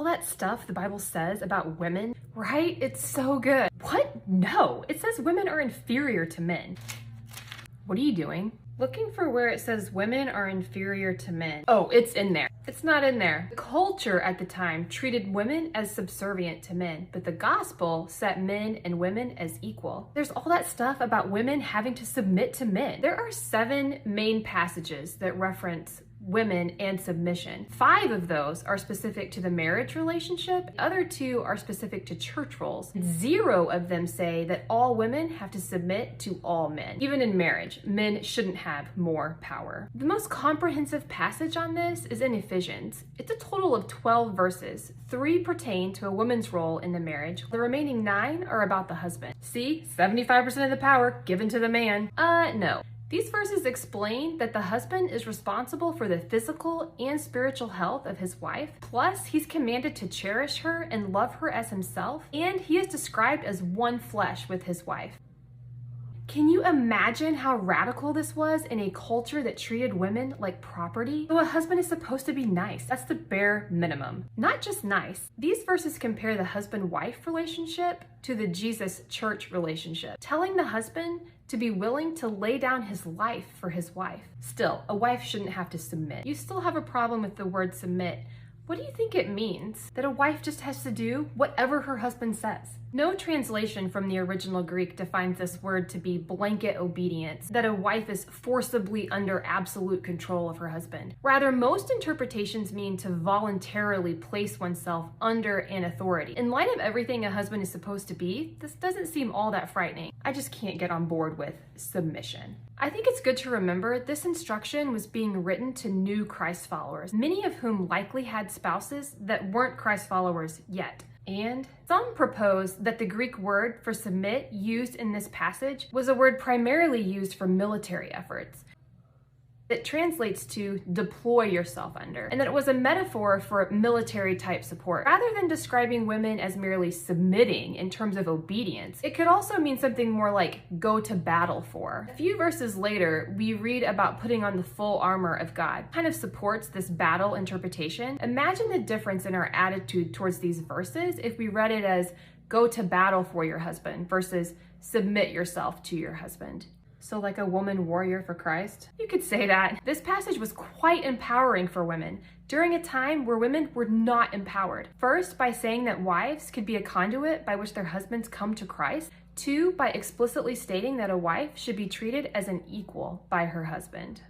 all that stuff the Bible says about women, right? It's so good. What? No, it says women are inferior to men. What are you doing? Looking for where it says women are inferior to men. Oh, it's in there. It's not in there. The culture at the time treated women as subservient to men, but the gospel set men and women as equal. There's all that stuff about women having to submit to men. There are 7 main passages that reference women and submission. 5 of those are specific to the marriage relationship. The other 2 are specific to church roles. 0 of them say that all women have to submit to all men. Even in marriage, men shouldn't have more power. The most comprehensive passage on this is in Ephesians. It's a total of 12 verses. 3 pertain to a woman's role in the marriage. The remaining 9 are about the husband. See, 75% of the power given to the man. No. These verses explain that the husband is responsible for the physical and spiritual health of his wife. Plus, he's commanded to cherish her and love her as himself. And he is described as one flesh with his wife. Can you imagine how radical this was in a culture that treated women like property? So a husband is supposed to be nice. That's the bare minimum. Not just nice. These verses compare the husband-wife relationship to the Jesus church relationship, telling the husband to be willing to lay down his life for his wife. Still, a wife shouldn't have to submit. You still have a problem with the word submit. What do you think it means? That a wife just has to do whatever her husband says? No translation from the original Greek defines this word to be blanket obedience, that a wife is forcibly under absolute control of her husband. Rather, most interpretations mean to voluntarily place oneself under an authority. In light of everything a husband is supposed to be, this doesn't seem all that frightening. I just can't get on board with submission. I think it's good to remember this instruction was being written to new Christ followers, many of whom likely had spouses that weren't Christ followers yet. And some propose that the Greek word for submit used in this passage was a word primarily used for military efforts. It translates to deploy yourself under, and that it was a metaphor for military type support. Rather than describing women as merely submitting in terms of obedience, it could also mean something more like go to battle for. A few verses later, we read about putting on the full armor of God. Kind of supports this battle interpretation. Imagine the difference in our attitude towards these verses if we read it as go to battle for your husband versus submit yourself to your husband. So like a woman warrior for Christ? You could say that. This passage was quite empowering for women during a time where women were not empowered. First, by saying that wives could be a conduit by which their husbands come to Christ. 2, by explicitly stating that a wife should be treated as an equal by her husband.